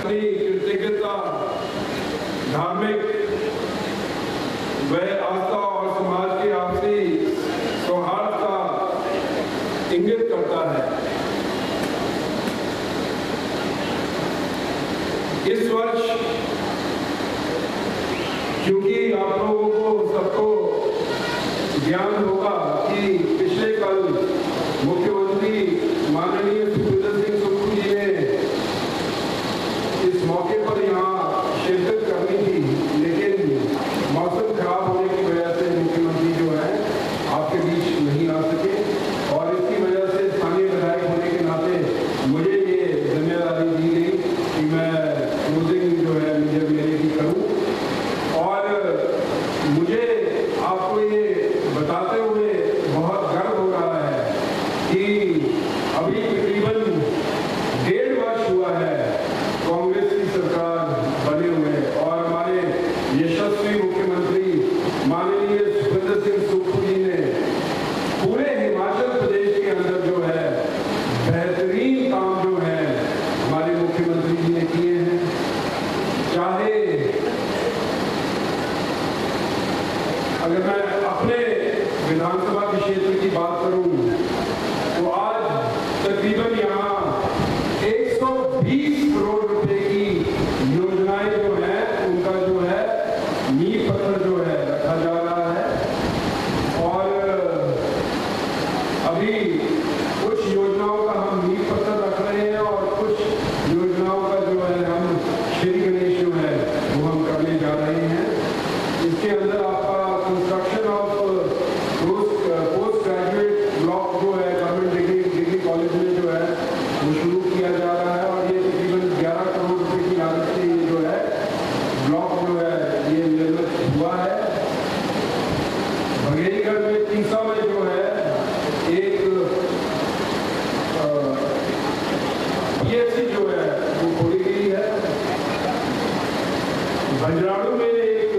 अपनी कृतज्ञता धार्मिक व आस्था और समाज के आपसी सौहार्द का इंगित करता है। इस वर्ष क्योंकि आप लोगों को सबको ज्ञान होगा कि पिछले कल मुख्यमंत्री माननीय सुखविंदर सिंह सुक्खू जी ने इस मौके पर यहाँ शिरकत करनी थी, लेकिन मौसम खराब होने की वजह से मुख्यमंत्री जो है आपके बीच नहीं आ सके और इसकी वजह से स्थानीय विधायक होने के नाते मुझे ये जिम्मेदारी दी गई कि मैं क्लोजिंग जो है मीडिया मेरे की करूँ। और मुझे आपको ये बताते हुए बहुत गर्व हो रहा है कि अभी तकरीबन 1.5 वर्ष हुआ है कांग्रेस की सरकार बने हुए और हमारे यशस्वी मुख्यमंत्री माननीय सुखविंदर सिंह सुक्खू जी ने पूरे हिमाचल प्रदेश के अंदर जो है बेहतरीन काम जो है हमारे मुख्यमंत्री जी ने किए हैं। चाहे अगर मैं अपने विधानसभा के क्षेत्र की बात करूं तो आज तकरीबन यहाँ 120 करोड़ रुपए की योजनाएं जो है उनका जो है नींव पत्थर जो है रखा जा रहा है। और अभी कुछ योजनाओं का हम नींव पत्थर रख रहे हैं और कुछ योजनाओं का जो है हम श्री गणेश जो है वो हम करने जा रहे हैं। इसके अंदर आपका construction of post graduate block जो है गवर्नमेंट डिग्री कॉलेज में जो है वो शुरू किया जा रहा है और ये तकरीबन 11 करोड़ रुपए की लागत से ये जो है ब्लॉक जो है ये निर्मित हुआ है। भगेरीगढ़ में तीसा में जो है एक PHC जो है वो खोली गई है। बंजराड़ू में एक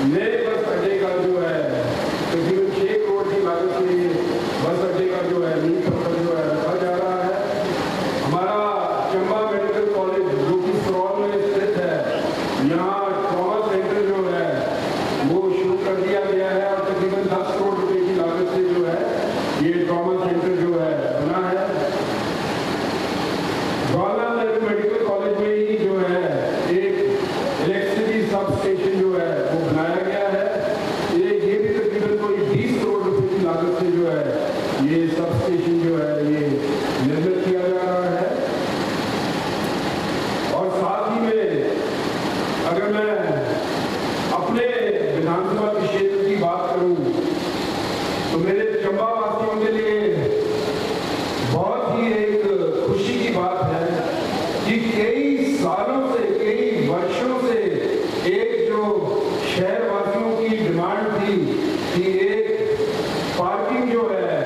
नए बस अड्डे का जो है तकरीबन 6 करोड़ की लागत से बस अड्डे का जो है नींव पत्थर जो है रखा जा रहा है। हमारा चंबा मेडिकल कॉलेज जो कि सरोल में स्थित है, यहाँ ट्रॉमा सेंटर जो है वो शुरू कर दिया गया है और तकरीबन 10 करोड़ रुपए की लागत से जो है ये ट्रॉमा सेंटर जो है बना है। जवाहरलाल मेडिकल कॉलेज में ही जो है एक इलेक्ट्रिसिटी सब स्टेशन जो है वो बनाया गया है। ये भी तकरीबन कोई 20 करोड़ रुपए की लागत से जो है ये सब स्टेशन जो है ये निर्मित किया जा रहा है। और साथ ही में अगर मैं अपने विधानसभा के क्षेत्र की बात करूं तो मेरे चंबा वासियों के लिए बहुत ही एक खुशी की बात है कि कई सालों से कई वर्षों से एक जो शहर वासियों की डिमांड थी कि एक पार्किंग जो है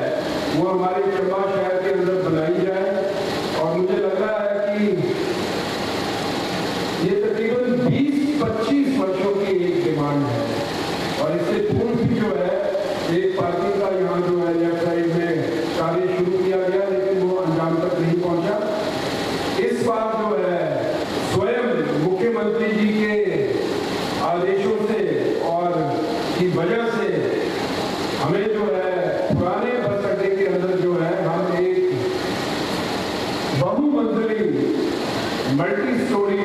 वो हमारे चंबा शहर के अंदर बनाई जाए और मुझे लग रहा है कि ये तकरीबन 20-25 वर्षों की एक डिमांड है। और इससे पूर्व भी जो है एक पार्किंग का यहाँ जो है लेफ्ट साइड में कार्य शुरू किया गया लेकिन वो अंजाम तक नहीं पहुंचा। इस बार जो है स्वयं मुख्यमंत्री जी के आदेशों से और की वजह से हमें जो है पुराने बस अड्डे के अंदर जो है हम एक बहुमंजिली multi storey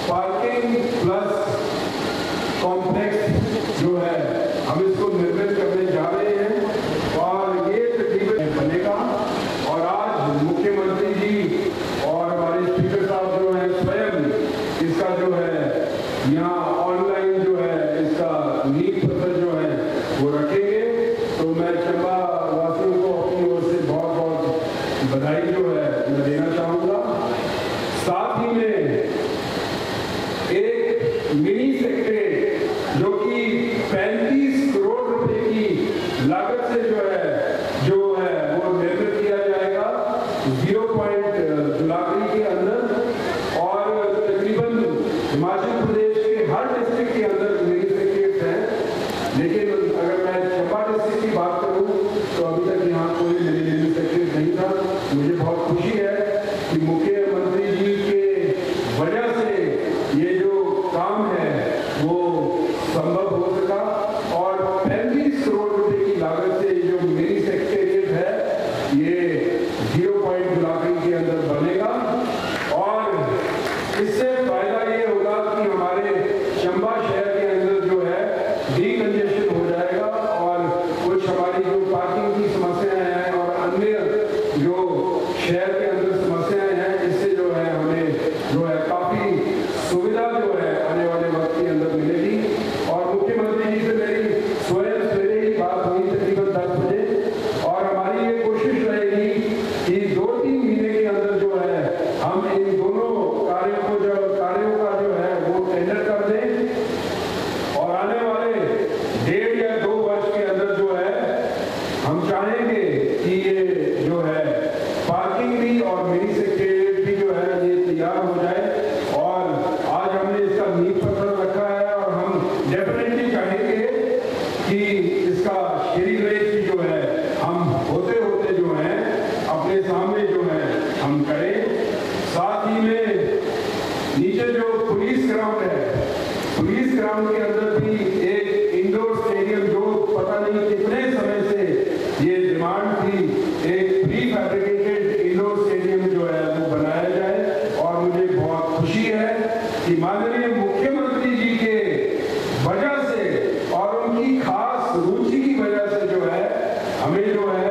parking plus complex जो है हम इसको निर्मित करने जा रहे हैं और ये तकरीबन बनेगा। और आज मुख्यमंत्री जी और हमारे स्पीकर साहब जो है स्वयं इसका जो है यहाँ ऑनलाइन जो है इसका नींव पत्थर जो है वो रखेंगे। तो मैं चंबा वासियों को अपनी ओर से बहुत बहुत बधाई जो है मैं देना चाहूँगा। साथ ही में एक मिनी सेक्रेटरीट जो कि 35 करोड़ रुपए की लागत से जो है वो निर्मित किया जाएगा 0 पॉइंट दुलागरी के अंदर। और तकरीबन हिमाचल प्रदेश के हर डिस्ट्रिक्ट के अंदर मिनी सेक्रेटरीट हैं, लेकिन अगर मैं चंबा डिस्ट्रिक्ट की बात करूं तो अभी तक यहाँ कोई मिनी सेक्रेटरीट नहीं था। मुझे बहुत खुशी है कि मुख्यमंत्री जी के वजह पार्किंग भी और मिनी सेक्रेटरिएट भी जो है ये तैयार हो जाए। और आज हमने इसका नींव पत्थर रखा है और हम डेफिनेटली चाहेंगे कि इसका शहरी गणेश भी जो है हम होते होते जो है अपने सामने जो है हम करें। साथ ही में नीचे जो पुलिस ग्राउंड है, पुलिस ग्राउंड के अंदर भी एक इंडोर स्टेडियम जो पता नहीं कितने समय से ये डिमांड थी, एक प्री फैब्रिकेटेड इंडोर स्टेडियम जो है वो बनाया जाए। और मुझे बहुत खुशी है कि माननीय मुख्यमंत्री जी के वजह से और उनकी खास रुचि की वजह से जो है हमें जो है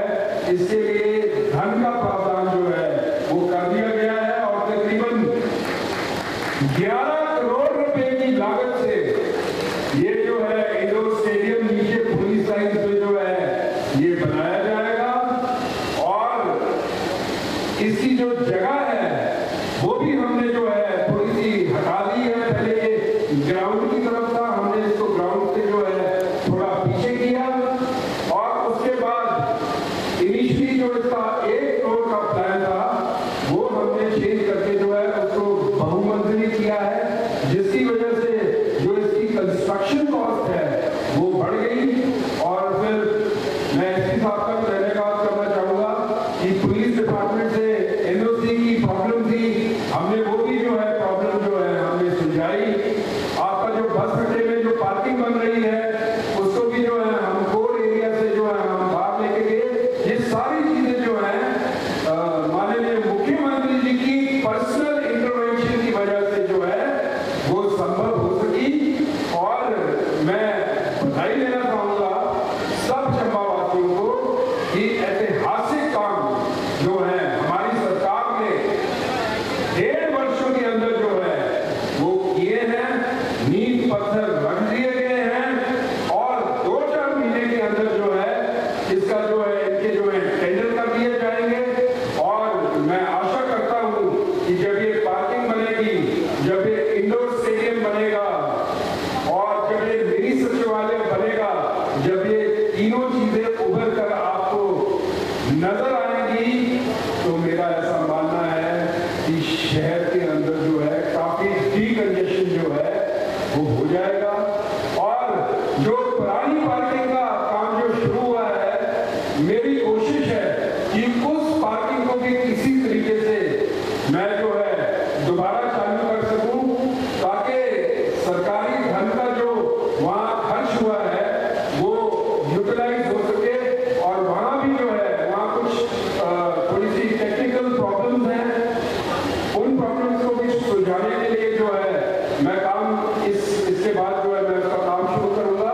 इसके लिए धन का प्रावधान जो है वो कर दिया गया है। और तकरीबन 11 करोड़ रुपए की लागत से ये जो है इंडोर स्टेडियम नीचे पुलिस लाइन पे जो है ये बनाया जाएगा। और इसकी जो जगह है वो भी हमने जो है थोड़ी सी हटा दी है। पहले ये ग्राउंड की तरफ था, हमने इसको ग्राउंड से जो है थोड़ा पीछे किया। और उसके बाद इनिशियली जो इसका 1 करोड़ का प्लान था वो हमने चेंज करके जो है उसको बहुमंजिली किया है, जिसकी वजह से जो इसकी कंस्ट्रक्शन कॉस्ट है वो बढ़ गई। और फिर मैं इसी बात का धन्यवाद करना चाहूंगा कि पुलिस डिपार्टमेंट से एनओसी की प्रॉब्लम थी, हमने वो भी जो है प्रॉब्लम जो है हमने सुलझाई। आपका जो बस अड्डे में जो पार्किंग बन रही है उसको भी जो है हम कोर एरिया से जो है हम बाहर लेके गए। ये सारी चीजें जो है माननीय मुख्यमंत्री जी की पर्सनल इंटरवेंशन की वजह से जो है वो संभव हो सकी। और मैं बधाई देना चाहूंगा सब चंपावासियों को कि ऐतिहासिक काम जो है हमारी सरकार ने 1.5 वर्षों के अंदर जो है वो किए हैं, नींव पत्थर रख दिए गए हैं। और 2-4 महीने के अंदर जो है इसका जो है इनके जो है टेंडर कर दिए जाएंगे। और मैं आशा करता हूं कि जब ये पार्किंग बनेगी, जब ये इंडोर स्टेडियम बनेगा और जब ये मिनी सचिवालय बनेगा, जब ये तीनों चीजें उभर कर आपको नजर आएंगी तो मेरा ऐसा मानना है कि शहर के अंदर जो है काफी डीकंजेशन जो है वो हो जाएगा। और जो पुरानी पार्किंग का काम जो शुरू हुआ है, मेरी कोशिश है कि उस पार्किंग को भी किसी तरीके से मैं जो है दोबारा चालू कर सकूं, ताकि सरकारी धन का जो वहां खर्च हुआ है वो यूटिलाइज हो सके। और वहां भी जो है वहां कुछ थोड़ी सी टेक्निकल प्रॉब्लम्स हैं, उन प्रॉब्लम्स को भी सुलझाने के लिए जो है मैं काम इसके बाद जो है मैं उसका काम शुरू करूंगा,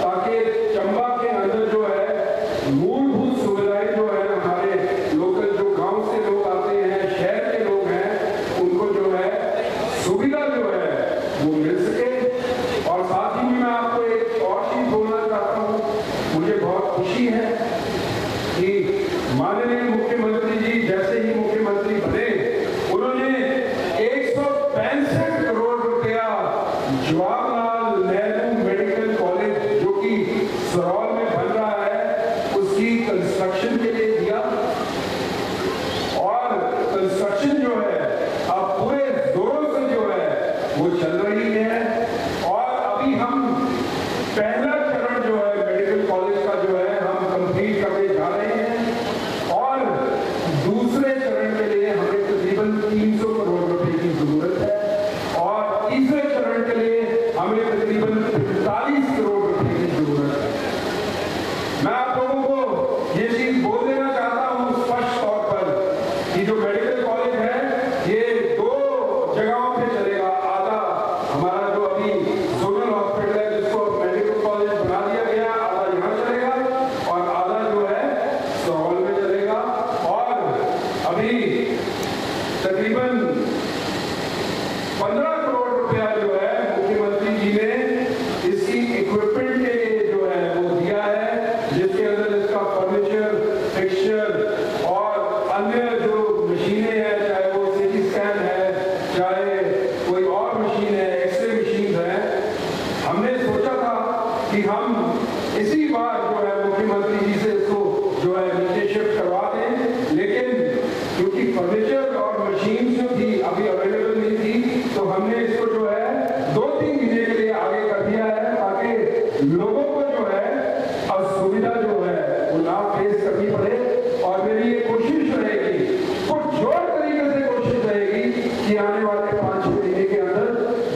ताकि चंबा के अंदर जो है मूलभूत सुविधाएं जो है हमारे लोकल जो गांव से लोग आते हैं, शहर के लोग हैं, उनको जो है सुविधा जो है वो मिल सके। और साथ ही में मैं आपको एक और चीज बोलना चाहता हूं, मुझे बहुत खुशी है कि माननीय मुख्यमंत्री जी जैसे ही मुख्यमंत्री बने उन्होंने 165 करोड़ रुपया जवाहरलाल नेहरू मेडिकल कॉलेज जो कि सरौल में बन रहा है उसकी कंस्ट्रक्शन के लिए दिया। और कंस्ट्रक्शन जो है अब पूरे जोरों से जो है वो चल रही है। और अभी हम पहला चरण जो है मेडिकल कॉलेज का जो है हम कंप्लीट करने जा रहे हैं। और दूसरे चरण के लिए हमें तकरीबन 300 करोड़ रुपए की जरूरत है। और तीसरे चरण के लिए हमें तकरीबन 45 करोड़ रुपए की जरूरत है। मैं आप लोगों को ये चीज बोल देना चाहता हूं स्पष्ट तौर पर कि जो मेडिकल कॉलेज है ये 2 जगहों पे चलेगा। आधा हमारा जो अभी जोनल हॉस्पिटल है जिसको मेडिकल कॉलेज बना दिया गया, आधा यहाँ चलेगा और आधा जो है सरौल में चलेगा। और अभी तकरीबन 15 करोड़ रुपया जो है मुख्यमंत्री जी ने इसकी इक्विपमेंट के लिए जो है वो दिया है, जिसके अंदर इसका फर्नीचर, फिक्सचर और अन्य जो मशीनें हैं, चाहे वो सीटी स्कैन है, चाहे कोई और मशीन है, एक्सरे मशीन है। हमने सोचा था कि हम इसी बार जो है मुख्यमंत्री जी से इसको जो है नीचे शिफ्ट करवा दें, लेकिन क्योंकि फर्नीचर और मशीन जो थी अभी अवेलेबल नहीं थी, तो हमने इसको जो है 2-3 महीने के लिए आगे कर दिया है, ताकि लोगों को जो है असुविधा जो है वो ना फेस करनी पड़े। और मेरी ये कोशिश रहेगी, पुरजोर तरीके से कोशिश रहेगी कि आने वाले 5-6 महीने के अंदर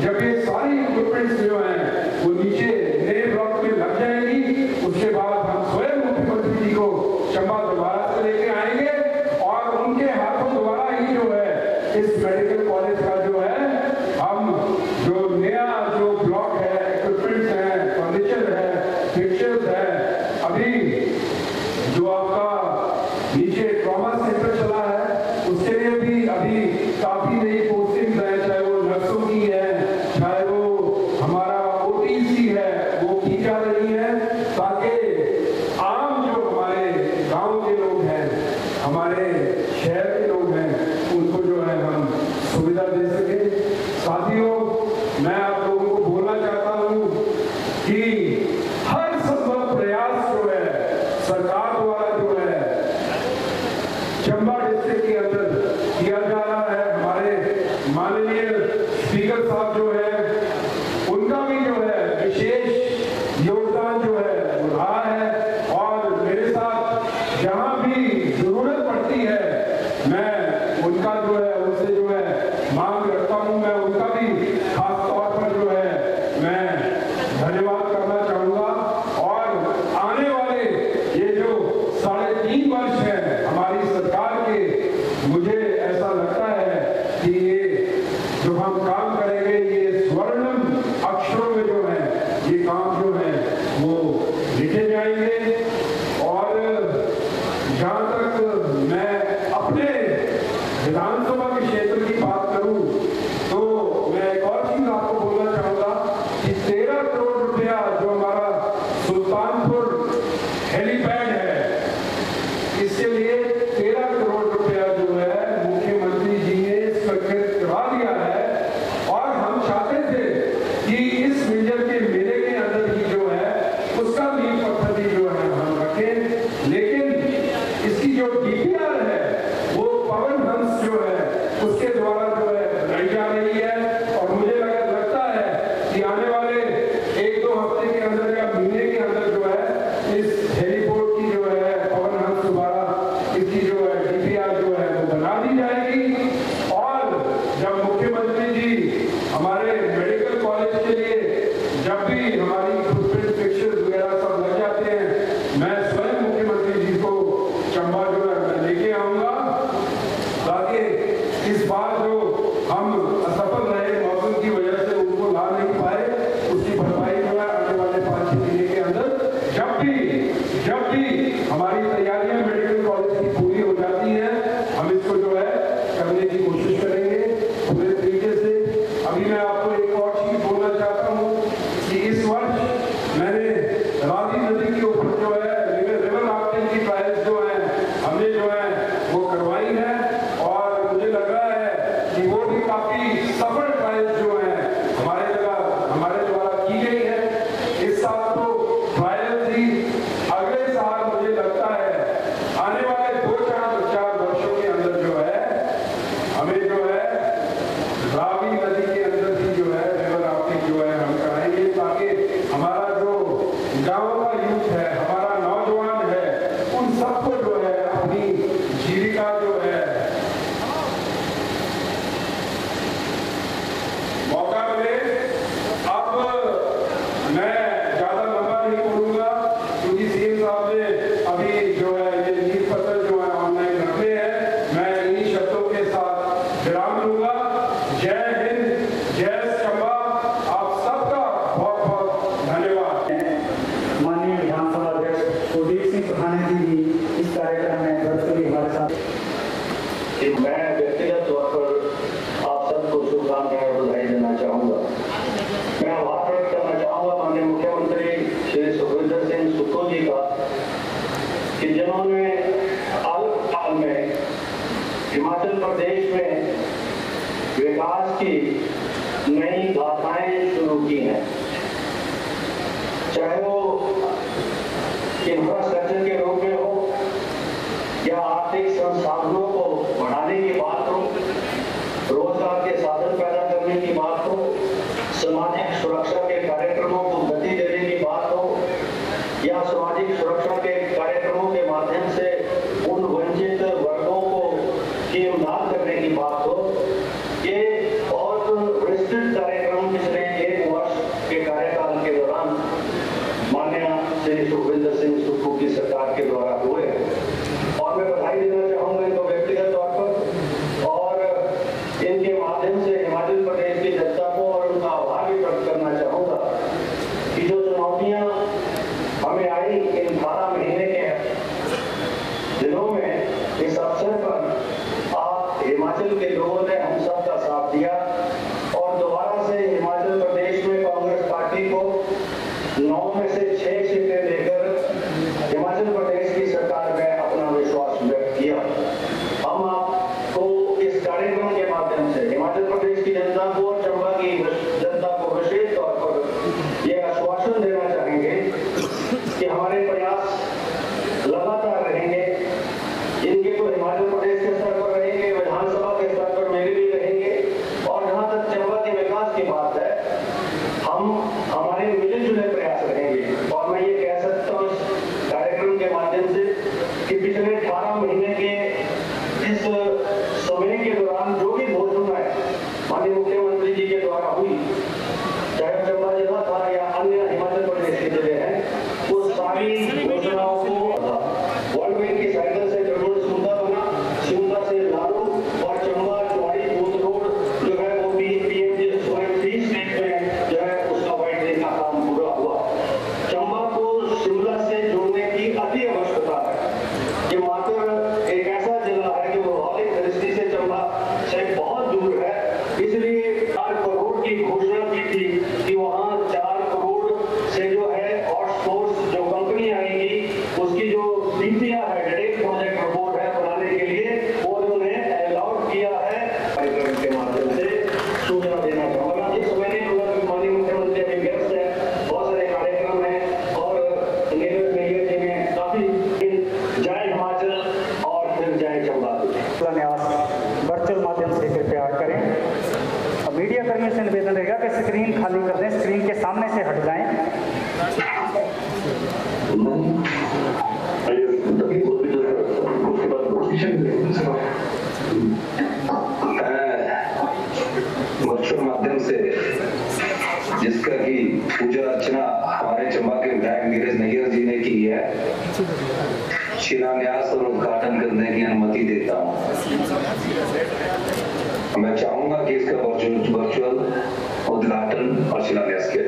जब ये सारी इक्विपमेंट्स जो हैं वो नीचे नए ब्लॉक में लग जाएंगी, उसके बाद हम स्वयं मुख्यमंत्री जी को चंबा दोबारा से लेके आएंगे और उनके हाथों द्वारा ही जो है इस मेडिकल कॉलेज का जो है हम जो नया जो ब्लॉक है, इक्विपमेंट्स है, फर्नीचर है, फिक्चर्स है, अभी जो आपका नीचे ट्रॉमा सेंटर चला है उसके लिए भी अभी काफी नई पोस्टिंग है, चाहे वो नर्सों की है, चाहे वो हमारा ओटीसी है, वो की जा रही है, ताकि आम जो हमारे गांव के लोग हैं, हमारे शहर के लोग हैं, उनको जो है हम सुविधा दे सके। साथियों, मैं आप लोगों को बोलना चाहता हूं कि हर संभव प्रयास जो है सरकार द्वारा जो है चंबा डिस्ट्रिक्ट के अंदर किया जा रहा है। हमारे माननीय स्पीकर साहब जो है उनका भी जो है विशेष योगदान जो है वो रहा है, और मेरे साथ जहां भी जरूरत पड़ती है मैं उनका जो है उनसे जो है मांग रखता हूं। मैं उनका भी खास तौर पर जो है मैं धन्यवाद करना चाहूंगा। और आने वाले ये जो 3.5 वर्ष है हमारी सरकार के, मुझे ऐसा लगता है कि ये जो हम काम करेंगे ये स्वर्णिम अक्षरों में जो है ये काम जो है वो लिखे जाएंगे। और जहां तक मैं अपने विधानसभा के क्षेत्र की बात करूं तो मैं एक और चीज आपको बोलना चाहूंगा कि 13 करोड़ रुपया जो हमारा सुल्तानपुर हेलीपैड है, इसके लिए 13 करोड़ रुपया जो है मुख्यमंत्री जी ने स्वीकृत करा दिया है। और हम चाहते थे कि इस मिंजर के मेले के अंदर ही जो है उसका नींव पत्थर भी जो है हम रखें, लेकिन इसकी जो डीपीआर है वो पवन हंस जो है उसके द्वारा जो है बनाई जा रही है। और मुझे लगता है कि आने वाले 1-2 हफ्ते के अंदर या महीने के अंदर जो है इस हेलीपोर्ट की जो है पवन हंस द्वारा इसकी जो है डीपीआर जो है वो बना दी जाएगी। और जब मुख्यमंत्री जी हमारे मेडिकल कॉलेज के लिए जब भी हमारी इक्विपमेंट फिक्चर्स वगैरह सब लग जाते हैं, मैं स्वयं मुख्यमंत्री जी को चंबा जो है मैं लेके आऊंगा, ताकि इस बार जो हम असफल रहे मौसम की वजह से उनको ला नहीं पाए, उसकी भरपाई जो है आने वाले 5-6 महीने के अंदर जब भी हमारी तैयारियां मेडिकल कॉलेज की पूरी हो जाती हैं, हम इसको जो है करने की कोशिश करेंगे पूरे तरीके से। अभी मैं आपको एक और चीज बोलना चाहता हूं कि इस वर्ष मैंने रावी नदी के ऊपर जो है रिवर राफ्टिंग की ट्रायल्स जो है हमने जो है वो करवाई है, और मुझे लग रहा है कि वो भी काफी सफल ट्रायल्स जो है हमारे द्वारा की गई है। इस साल तो ट्रायल थी, अगले साल मुझे लगता है आने वाले 2-4 वर्षों के अंदर जो है हमें जो है रावी नदी के अंदर ही जो है रिवर राफ्टिंग जो है हम कराएंगे, ताकि हमारा जो गांव का यूथ है, हमारा नौजवान है, उन सबको जो है अपनी जीविका जो है मौका मिले। अब मैं ज्यादा लंबा नहीं बोलूंगा क्योंकि सीएम साहब ने अभी जो है ये नींव पत्थर जो है ऑनलाइन रखे हैं। मैं इन्हीं शब्दों के साथ विराम लूंगा। जय हिंद, जय चंबा, आप सबका बहुत बहुत धन्यवाद। माननीय विधानसभा अध्यक्ष कुलदीप सिंह प्रधान जी भी इस कार्यक्रम में वर्चुअली हमारे साथ। मैं व्यक्तिगत तौर पर आप सबको शुभकामनाएं और बधाई देना चाहूंगा। मैं आभार व्यक्त करना चाहूंगा माननीय मुख्यमंत्री श्री सुखविंदर सिंह सुक्खू जी का, कि जिन्होंने हाल में हिमाचल प्रदेश में विकास की नई गाथाएं शुरू की हैं, चाहे वो इंफ्रास्ट्रक्चर के रूप में हो या आर्थिक संसाधनों को बढ़ाने की बात हो, रोजगार के साधन पैदा करने की बात हो, सामाजिक सुरक्षा के कार्यक्रमों को गति देने की बात हो, या सामाजिक सुरक्षा के कार्यक्रमों के माध्यम से उन वंचित वर्गों को की इमदाद करने की बात हो, ये बहुत विस्तृत कार्यक्रम पिछले 1 वर्ष के कार्यकाल के दौरान माननीय श्री सुखविंदर सिंह सुक्खू की सरकार के द्वारा हुए और मैं बधाई देना चाहूंगा इनको व्यक्तिगत तौर पर और इनके माध्यम से हिमाचल प्रदेश की जनता को और उनका आभार भी व्यक्त करना चाहूंगा कि जो चुनौतियां हमें आई इन 12 महीने के दिनों में, इस अवसर पर आप हिमाचल के लोगों ने हम सब का साथ दिया और दोबारा से हिमाचल प्रदेश में कांग्रेस पार्टी को 9 में से 6 सीटें देकर हिमाचल प्रदेश की सरकार में अपना विश्वास व्यक्त किया। हम आपको इस कार्यक्रम के माध्यम से हिमाचल प्रदेश की जनता को और चंबा की जनता को विशेष तौर पर यह आश्वासन देना चाहेंगे कि हमारे प्रयास लगातार रहेंगे। इनके तो हिमाचल प्रदेश के स्तर पर रहेंगे, विधानसभा के स्तर पर मेरे भी रहेंगे और जहां तक चंबा के विकास की बात है, हम हमारे मिले जुले प्रयास रहेंगे। और मैं ये कह सकता हूँ इस कार्यक्रम के माध्यम से कि पिछले 18 महीने के इस समय के दौरान जो भी घोषणा है माननीय मुख्यमंत्री जी के द्वारा हुई, चाहे चंबा जिला था या अन्य हिमाचल प्रदेश के जिले हैं, वो सारी घोषणाओं को वर्ल्ड बैंक की साइकिल से जरूर सुंदर बना, सिमला से लालू और चंबा चौड़ी बूथ रोड जो है वो भी पीएमजी 30 स्टेट में जो है उसका वाइडनिंग का काम पूरा हुआ। चंबा को शिमला से जोड़ने की अति आवश्यकता है। ये मात्र एक ऐसा जिला है कि वो भौगोलिक दृष्टि से चंबा से बहुत दूर है, इसलिए 4 करोड़ की घोषणा की थी कि वहाँ 4 करोड़ से जो है आउटसोर्स जो कंपनी आएगी उसकी जो नीतियां है, डायरेक्ट प्रोजेक्ट रिपोर्ट है बनाने के लिए वो उन्होंने अलाउड किया है। कार्यक्रम के माध्यम से सूचना देना चाहूंगा। इस महीने माननीय मुख्यमंत्री अभी व्यस्त है, बहुत सारे कार्यक्रम हैं और निगम मेयर जी में काफी जय हिमाचल और फिर जय चंबा वर्चुअल माध्यम से कृपया करें। अब मीडिया कर्मियों से निवेदन रहेगा कि स्क्रीन खाली कर दें, स्क्रीन के सामने से हट जाएं। वर्चुअल माध्यम से जिसका की पूजा अर्चना हमारे चंबा के विधायक नीरज नैयर जी ने की है, शिलान्यास और उद्घाटन करने की अनुमति देता हूं। मैं चाहूंगा कि इसका वर्चुअल उद्घाटन और शिलान्यास किया।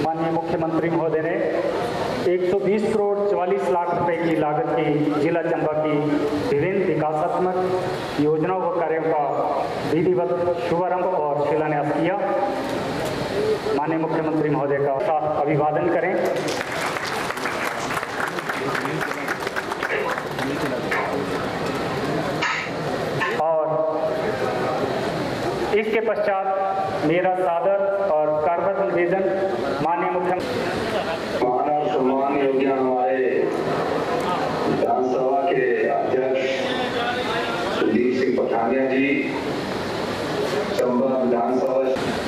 माननीय मुख्यमंत्री महोदय ने 120 करोड़ 44 लाख रुपए की लागत की जिला चंबा की विभिन्न विकासात्मक योजनाओं व कार्यों का विधिवत शुभारंभ और शिलान्यास किया। माननीय मुख्यमंत्री महोदय का साथ अभिवादन करें। और इसके पश्चात मेरा सादर और कार्बन निवेदन माननीय मुख्यमंत्री मानव सम्मान योग्य हमारे विधानसभा के अध्यक्ष सुदीप सिंह पठानिया जी, चंबा विधानसभा।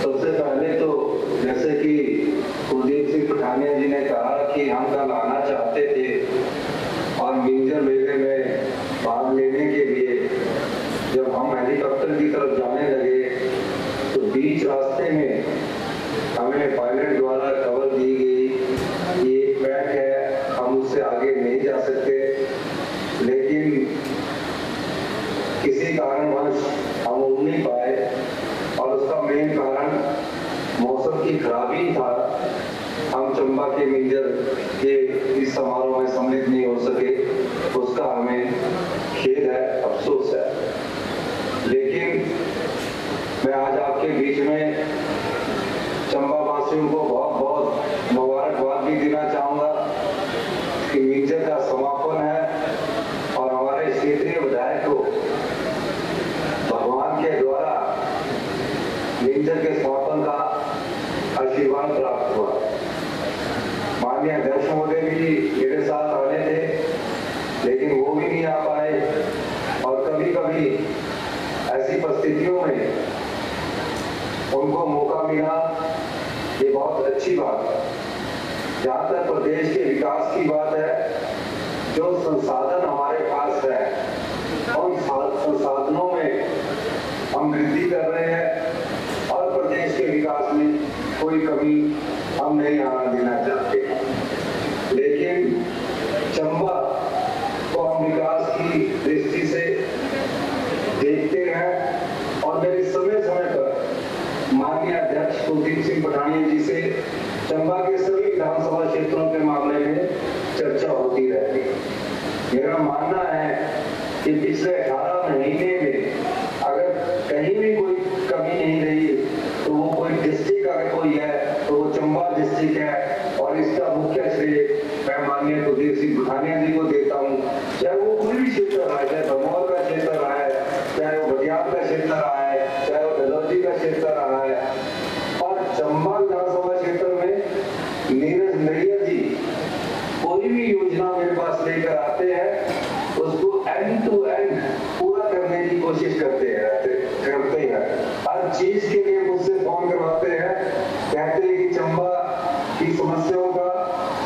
सबसे पहले तो जैसे कि कुलदीप सिंह पठानिया जी ने कहा समारोह में सम्मिलित नहीं हो सके, उसका हमें खेद है, अफसोस है। लेकिन मैं आज आपके बीच में चंबा वासियों को बहुत बहुत मुबारकबाद भी देना चाहूंगा कि मीजर का समापन है और हमारे क्षेत्रीय विधायक को भगवान के द्वारा मीजर के समापन का आशीर्वाद प्राप्त हुआ। माननीय अध्यक्ष महोदय भी मेरे साथ आने थे, लेकिन वो भी नहीं आ पाए। और कभी कभी ऐसी परिस्थितियों में उनको मौका मिला, ये बहुत अच्छी बात है। जहाँ तक प्रदेश के विकास की बात है, जो संसाधन हमारे पास है उन संसाधनों में हम वृद्धि कर रहे हैं और प्रदेश के विकास में कोई कमी हम नहीं आने देना चाहते। लेकिन चंबा को हम विकास की दृष्टि से देखते हैं और मेरे समय समय पर माननीय अध्यक्ष कुलदीप सिंह पठानिया जी से चंबा के सभी विधानसभा क्षेत्रों के मामले में चर्चा होती रहती है। मेरा मानना है कि पिछले 18 महीने में अगर कहीं भी कोई कमी नहीं रही तो वो कोई डिस्ट्रिक्ट अगर कोई है तो वो चंबा डिस्ट्रिक्ट है। और इसका मुख्य श्रेय मैं माननीय कुलदीप सिंह पठानिया जी को देता हूँ। चाहे वो कोई भी क्षेत्र रहा है, चाहे भमौर का क्षेत्र रहा है, चाहे वो बटियाल का क्षेत्र रहा है, चाहे वो डलहौजी का क्षेत्र रहा है। और चंबा विधानसभा क्षेत्र में नीरज नैयर जी कोई भी योजना मेरे पास लेकर आते हैं, उसको एंड टू एंड पूरा करने की कोशिश करते हैं। हर चीज के लिए मुझसे फोन करवाते हैं, कहते हैं कि चंबा की समस्याओं का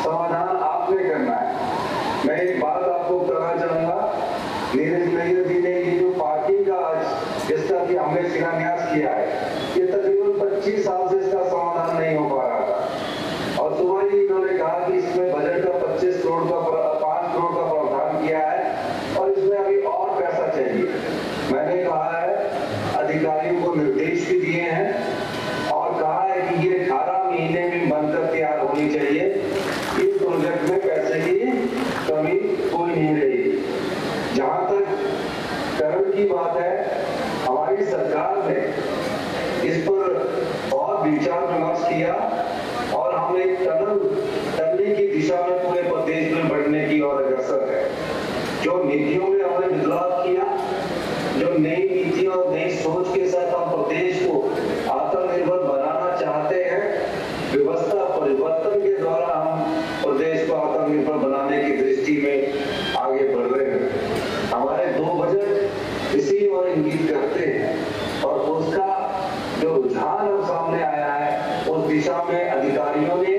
समाधान आपने करना है। मैं एक बात आपको कहना चाहूंगा, नीरज नैयर जी ने ये जो पार्टी का आज जिसका कि हमने शिलान्यास किया है, ये तकरीबन 25 साल से इसका समाधान नहीं हो पा रहा था। और सुबह ही इन्होंने कहा कि इसमें बजट का 5 करोड़ का प्रावधान किया है और इसमें अभी और पैसा चाहिए। मैंने कहा है, अधिकारियों को निर्देश भी दिए हैं और कहा है कि ये 18 महीने में बनकर तैयार होनी चाहिए। इस प्रोजेक्ट में पैसे की कमी कोई नहीं रहेगी। जहां तक करण की बात है, हमारी सरकार ने इस पर बहुत विचार विमर्श किया और हम एक टनल की दिशा में पूरे प्रदेश में बढ़ने की ओर अग्रसर है। जो नीतियों में हमने बदलाव किया, जो नई नीति और नई सोच के साथ हम प्रदेश को आत्मनिर्भर बनाना चाहते हैं, व्यवस्था परिवर्तन के द्वारा हम प्रदेश को आत्मनिर्भर बनाने की दृष्टि में आगे बढ़ रहे हैं। हमारे 2 बजट इसी ओर इंगित करते हैं और उसका जो रुझान अब सामने आया है, उस दिशा में अधिकारियों ने,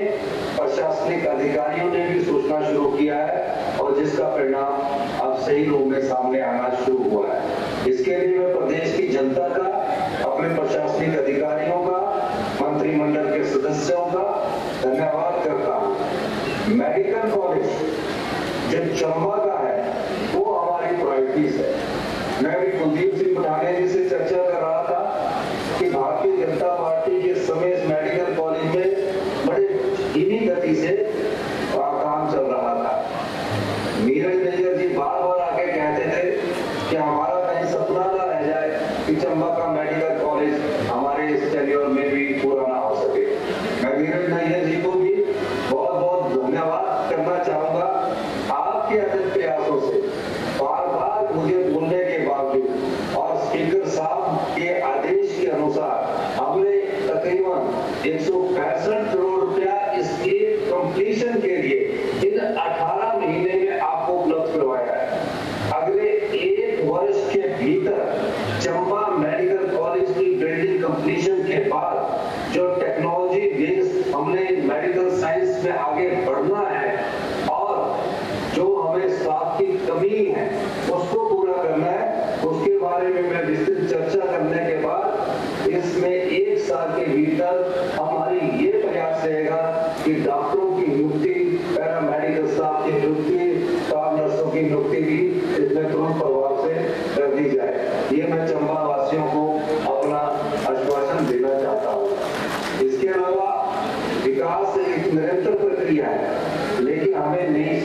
प्रशासनिक अधिकारियों ने भी सोचना शुरू किया है और जिसका परिणाम अब सही रूप में सामने आना शुरू हुआ है। इसके लिए मैं प्रदेश की जनता का, अपने प्रशासनिक अधिकारियों का, मंत्रिमंडल के सदस्यों का धन्यवाद करता हूँ। मेडिकल कॉलेज जो चंबा का है वो हमारी प्रायोरिटीज है। मैं भी कुलदीप सिंह पठानिया जी से चर्चा कर रहा था कि भारतीय जनता पार्टी के समय इस मेडिकल कॉलेज में बड़े धीमी गति से काम चल रहा था। नीरज नैयर जी बार बार आके कहते थे कि हमारा कहीं सपना ना रह जाए कि चंबा का मेडिकल कॉलेज हमारे इस टेन्योर में भी पूरा ना हो सके। मैं नीरज नैयर जी को भी बहुत बहुत धन्यवाद करना चाहूंगा। आपके अथक प्रयासों से बार बार मुझे बोलने के बावजूद और स्पीकर साहब के आदेश के अनुसार हमने तकरीबन 165 करोड़ रुपया इसके कंप्लीशन के लिए इन 18 महीने में आपको उपलब्ध करवाया है। अगले 1 वर्ष के भीतर चंबा मेडिकल कॉलेज की बिल्डिंग कंप्लीशन के बाद जो टेक्नोलॉजी बेस्ड हमने मेडिकल साइंस में आगे बढ़ना है और जो हमें स्टाफ की कमी है उसको पूरा करना है, उसके बारे में मैं विस्तृत चर्चा करने के बाद इसमें 1 साल के भीतर हमारी ये प्रयास रहेगा कि डॉक्टरों की नियुक्ति, पैरामेडिकल स्टाफ की नियुक्ति, स्टाफ नर्सों की नियुक्ति भी इसमें तुरंत प्रभाव से कर दी जाए। ये मैं चंबा वासियों को अपना आश्वासन देना चाहता हूँ। इसके अलावा विकास एक निरंतर प्रक्रिया है, लेकिन हमें नई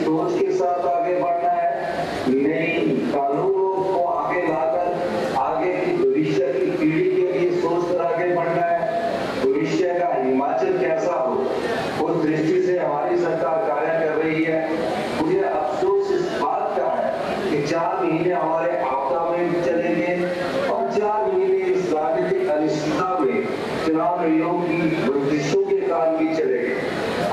महीने हमारे आपदा में चले गए और 4 महीने इस राजनीतिक अनिश्चितता में चुनाव आयोग की बंदिशों के कारण भी चले गए।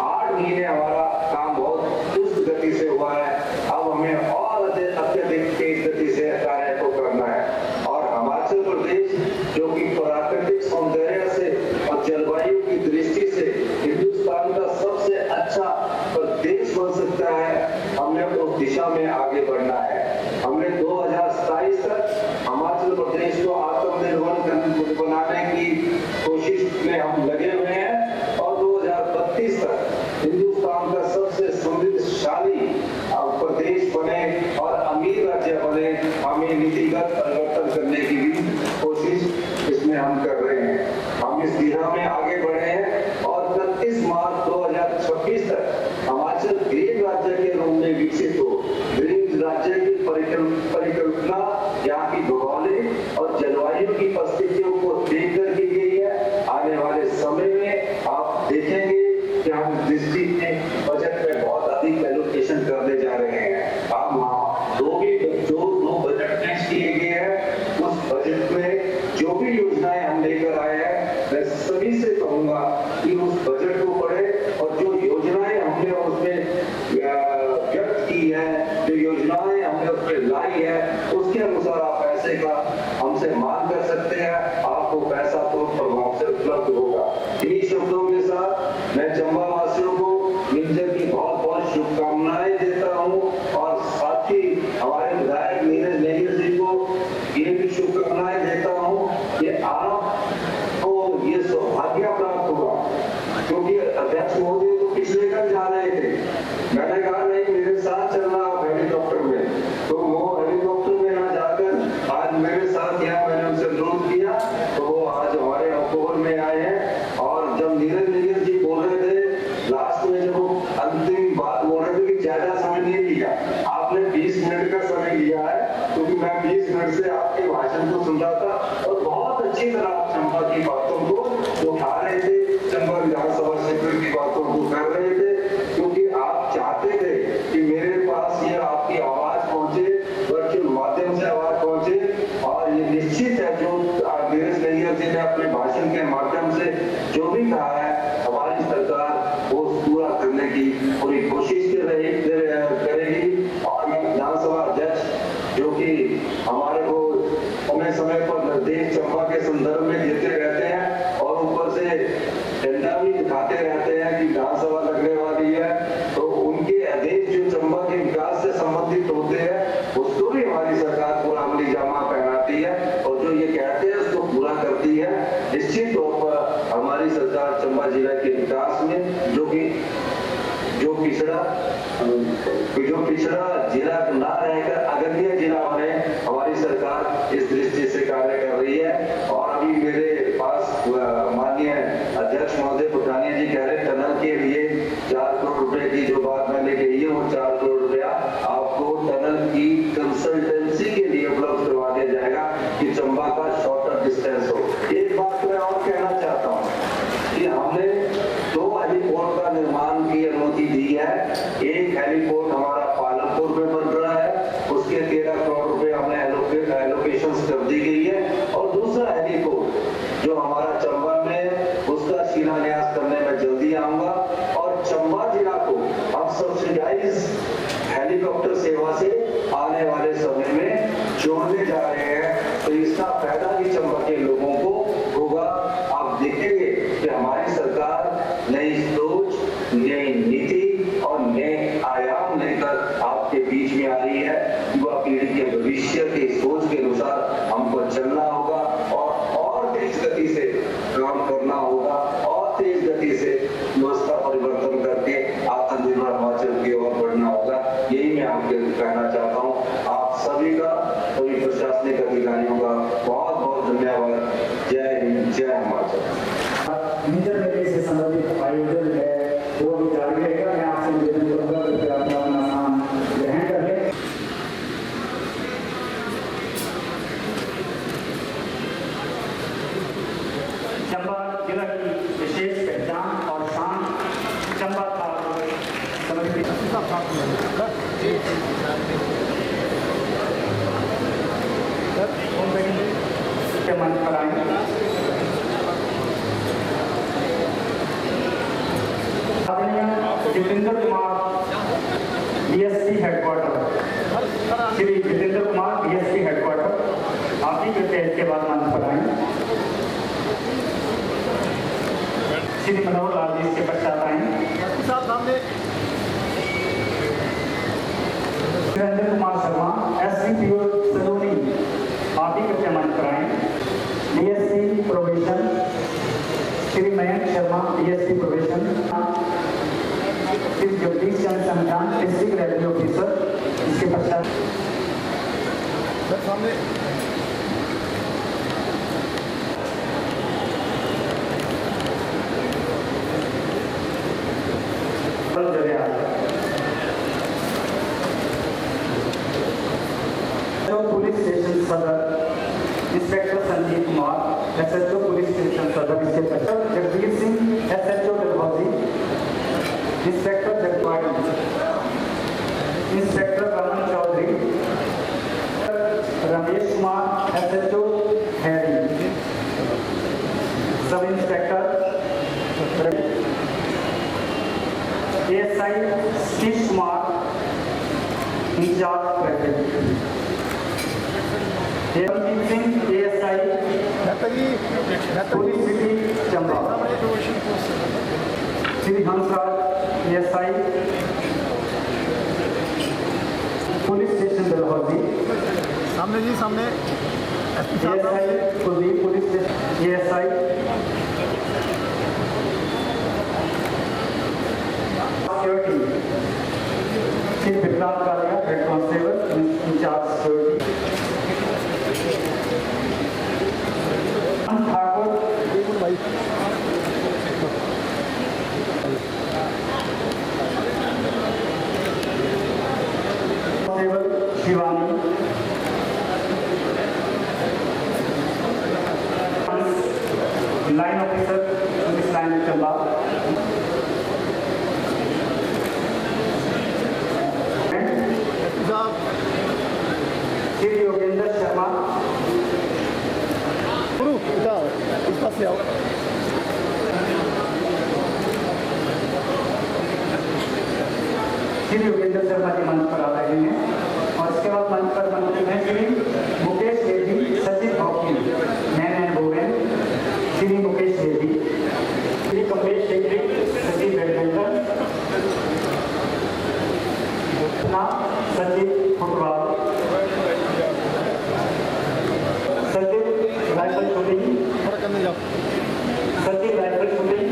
8 महीने हमारा काम बहुत सुस्त गति से हुआ है। अब हमें और अत्यधिक तेज गति से कार्य को करना है और हिमाचल प्रदेश जो कि प्राकृतिक सौंदर्य से और जलवायु की दृष्टि से हिंदुस्तान का सबसे अच्छा प्रदेश बन सकता है, हमने उस दिशा में आगे बढ़ना है। हमने 2027 तक हिमाचल प्रदेश को आत्मनिर्भर बनाने की कोशिश में हम लगे हुए हैं और 2032 तक हिंदुस्तान का सबसे समृद्धशाली प्रदेश बने और अमीर राज्य बने। हमें नीतिगत परिवर्तन करने की भी कोशिश इसमें हम कर रहे हैं। हम इस दिशा में आगे बढ़े हैं और 31 मार्च 2026 तक हिमाचल ग्रीन राज्य के रूप में विकसित हो। ग्रीन राज्य की परिकल्पना यहाँ की भौगोलिक और जलवायु की परिस्थितियों को देखकर की गई है। आने वाले समय में आप देखेंगे कि हम दृष्टि में बजट में बहुत अधिक एलोकेशन करने जा रहे हैं। हम दो बजट पेश किए गए हैं, उस बजट में जो भी योजनाएं हम लेकर आए हैं, मैं सभी से कहूंगा कि उस बजट को पढ़े और जो योजनाएं हमने उसमें व्यक्त की है, जो योजनाएं हमने उसमें लाई है, उसके अनुसार आप पैसे का हमसे मांग कर सकते हैं। आपको पैसा तो प्रभाव से उपलब्ध होगा। इन्हीं शब्दों के साथ मैं चंबा वासियों को मिंजर की बहुत बहुत शुभकामनाएं देता हूं और साथ ही हमारे विधायक नीरज नेगिल जी को ये भी शुभकामनाएं देता हूं कि आपको ये सौभाग्य प्राप्त हुआ, क्योंकि अध्यक्ष महोदय तो पिछले कल जा रहे थे। मैंने कहा नहीं, मेरे साथ चलना आप हेलीकॉप्टर में, तो वो हेलीकॉप्टर में ना जाकर आज मेरे साथ यहाँ मैंने उनसे अनुरोध किया, तो वो आज हमारे अपोहर में आए हैं। और जब नीरज नेगिल जी बोल रहे थे लास्ट में, जब वो अंतिम बात बोल रहे थे कि ज्यादा समय नहीं लिया, आपने 20 मिनट का समय लिया है, क्योंकि मैं 20 मिनट से आपके भाषण को सुन रहा था और बहुत अच्छी तरह आप चंबा की बातों को उठा रहे थे, चंबा विधानसभा क्षेत्र की बातों को कर रहे थे, क्योंकि आप चाहते थे कि मेरे पास ये आपकी आवाज पहुंचे, वर्चुअल माध्यम से आवाज पहुंचे। और ये निश्चित है जो नीरज नेगिल जी ने अपने भाषण के माध्यम से जो भी कहा है, हमारी सरकार वो पूरा करने की पूरी कोशिश करेगी। और मैं विधानसभा अध्यक्ष जो कि हमारे को समय पर निर्देश चंबा के संदर्भ में देते रहते हैं और ऊपर से झंडा भी दिखाते रहते हैं कि विधानसभा लगने वाली है, तो उनके आदेश जो चंबा के विकास से संबंधित होते हैं उसको भी हमारी सरकार पूरा अमली जामा पहनाती है और जो ये कहते हैं उसको पूरा करती है। निश्चित तौर पर हमारी सरकार चंबा जिला के विकास में जो पिछड़ा जिला ना रहकर अग्रणी जिला बने, हमारी सरकार इस दृष्टि से कार्य कर रही है। और अभी मेरे पास माननीय अध्यक्ष महोदय पुठानिया जी कह रहे टनल के लिए 4 करोड़ रुपए की जो बात मैंने कही है, वो 4 करोड़ रुपया आपको टनल की कंसल्टेंसी के लिए उपलब्ध करवा दिया जाएगा कि चंबा का शॉर्टर डिस्टेंस हो। एक बात मैं और कहना चाहता हूँ कि हमने 2 हेलीपोर्ट का निर्माण की अनुमति दी है। एक हेलीपोर्ट हमारा पालमपुर में बन रहा है, उसके 13 करोड़ रुपए हमने एलोकेशन कर दी गई है, और दूसरा हेलीपोर्ट जो हमारा चंबा में, उसका शिलान्यास करने में जल्दी आऊंगा। और चंबा जिला को हम सब्सिडाइज हेलीकॉप्टर सेवा से आने वाले समय में जोड़ने जा रहे हैं, तो इसका फायदा भी चंबा के लोगों को होगा। आप देखेंगे कि हमारी सरकार नई सोच, नई नीति और नए आयाम लेकर आपके बीच में आ रही है। युवा पीढ़ी के भविष्य की सोच के अनुसार हमको चलना होगा और तेज गति से काम करना होगा और तेज गति से व्यवस्था परिवर्तन करके आत्मनिर्भर हिमाचल की ओर बढ़ना होगा। यही मैं आपके कहना चाहता हूँ। आप सभी का, सभी प्रशासनिक अधिकारियों का बहुत बहुत धन्यवाद। जय हिंद, जय हिमाचल। मिंजर मेले से संबंधित आयोजन है वो अभी जारी रहेगा। मैं आपसे निवेदन करूंगा कि आप अपना स्थान ग्रहण कर लें। चंबा जिला की विशेष पहचान और शान चंबा था समर्पित के मंच पर आए। Jitendra Kumar DSP headquarter, Shri Jitendra Kumar DSP headquarter, आप ही कृपया इसके बाद मंच पर आए। श्री मनोहर लाल जी इसके पश्चात आए। सुरेंद्र कुमार शर्मा एसडीपीओ सलोनी, आप ही कृपया मंच पर आए। DSP probation Shri Mayank Sharma DSP probation, Shri Jagdish Chandra Sankrant district revenue officer, इसके पश्चात police station Sadar inspector Sanjeev Kumar SHO police station Sadar, इसके पश्चात Jagdish Singh SHO Dalhousie, inspector Jagwari, inspector Raman Chaudhary, Ramesh Kumar SHO Harry, sub inspector ASI Satish Kumar incharge traffic, Hemjeet Singh ASI police city Chamba, Shri Hansraj ASI police station Dalhousie, सामने जी सामने ASI Kuldeep police station, ASI security Shri Vikrant Kalia head constable incharge security, Thakur भाई Shivani, line officer police line Chamba, Shri Yogendra Sharma, इस पास से आओ। श्री योगेंद्र शर्मा जी मंच पर आ रहे हैं और इसके बाद मंच पर मंत्री हैं श्री मुकेश बेदी सचिव hockey man and women, Shri Mukesh Bedi, Shri Kamlesh Shekhri सचिव बैडमिंटन, सचिव फुटबॉल, सचिव राइफल शूटिंग, करने जाओ सचिव राइफल शूटिंग,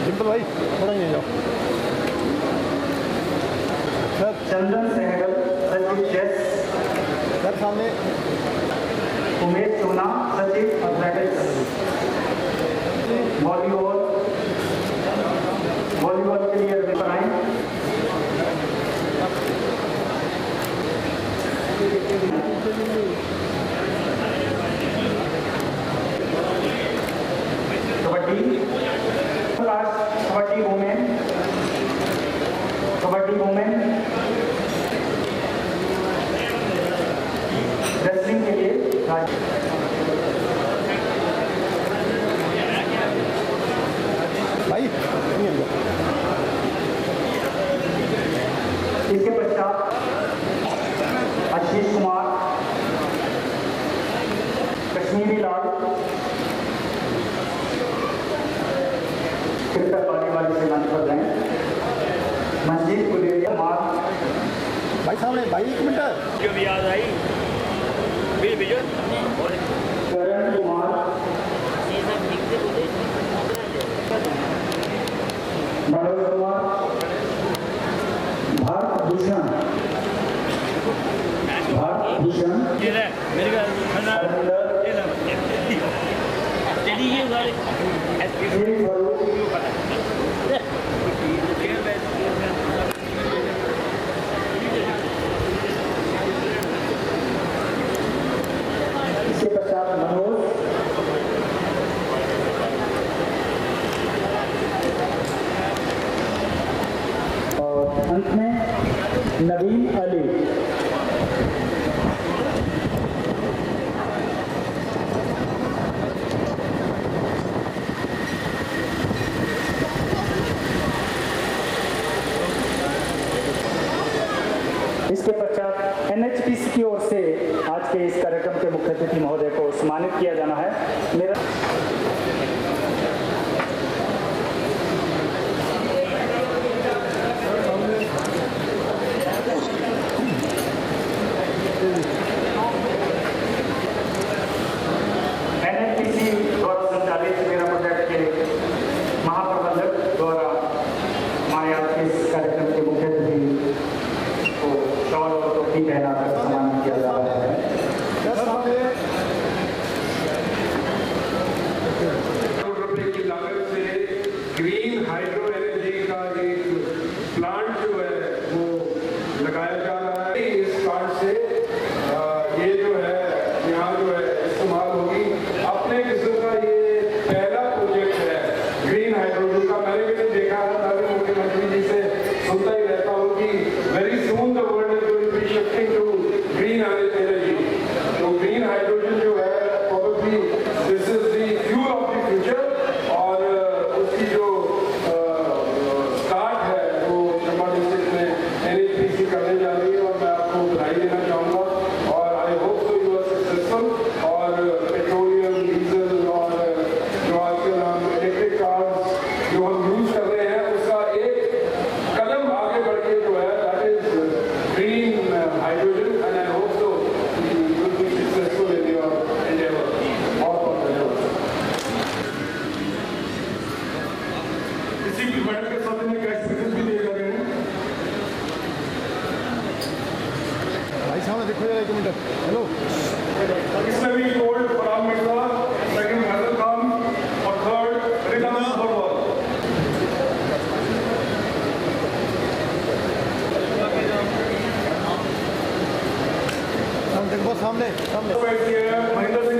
डिम्पल भाई थोड़ा ही जाओ सर। चंदन सहगल सचिव चेस, सर सामने उमेश सोना सचिव एथलेटिक्स, वॉलीबॉल के लिए बनाए कबड्डी वुमेन रेसलिंग के लिए भाई इसके पश्चात आशीष कुमार कश्मीरी लाल कृपया पार्टी वाले से मंच पर जाएं। मंजीत कुलेरिया मार भाई सामने भाई 1 मिनट जो भी याद आई करण कुमार मनोज कुमार भारत भूषण मेरे चलिए इसके पश्चात मनोज और अंत में नवीन अली। इसके पश्चात NHPC की ओर से आज के इस कार्यक्रम के मुख्य अतिथि महोदय को सम्मानित किया जाना है। मेरा NHPC द्वारा संचालित मेरा प्रोजेक्ट के महाप्रबंधक द्वारा हमारे आज के इस कार्यक्रम के मुख्य अतिथि को शॉल और टोपी पहनाकर सम्मानित किया जा रहा है। करोड़ रुपए की लागत से ग्रीन हाइड्रो एनर्जी का एक प्लांट जो है वो लगाया जा रहा है। इस प्लांट से ये जो है यहाँ जो है इस्तेमाल होगी। अपने किस्म का ये पहला प्रोजेक्ट है ग्रीन हाइड्रोजन का। मैंने भी नहीं देखा था, तभी मुख्यमंत्री जी से सुनता ही रहता हूँ कि very soon the world is going to be shifting to green energy. तो ग्रीन हाइड्रोजन जो है probably this is the fuel of the future. और उसकी जो स्टार्ट है वो चंबा डिस्ट्रिक्ट में NHPC करने जा रही है और मैं आपको बधाई देना चाहूँगा। और I hope so you are successful. और पेट्रोलियम, डीजल और जो आजकल हम इलेक्ट्रिक कार्स जो हम यूज कर रहे हैं उसका एक कदम आगे बढ़ के जो है that is green hydrogen. And I hope so you will be successful in your Endeavour. बहुत धन्यवाद। इसी प्रोजेक्ट के साथ में कैश सर्विस भी दिए जा रहे हैं। भाई सामने देखो जरा, एक मिनट। हेलो, इसमें भी गोल्ड फराम मिर्जा, सेकंड हैदर खान और थर्ड रिटर्न फॉरवर्ड। देखो सामने सामने। महेंद्र सिंह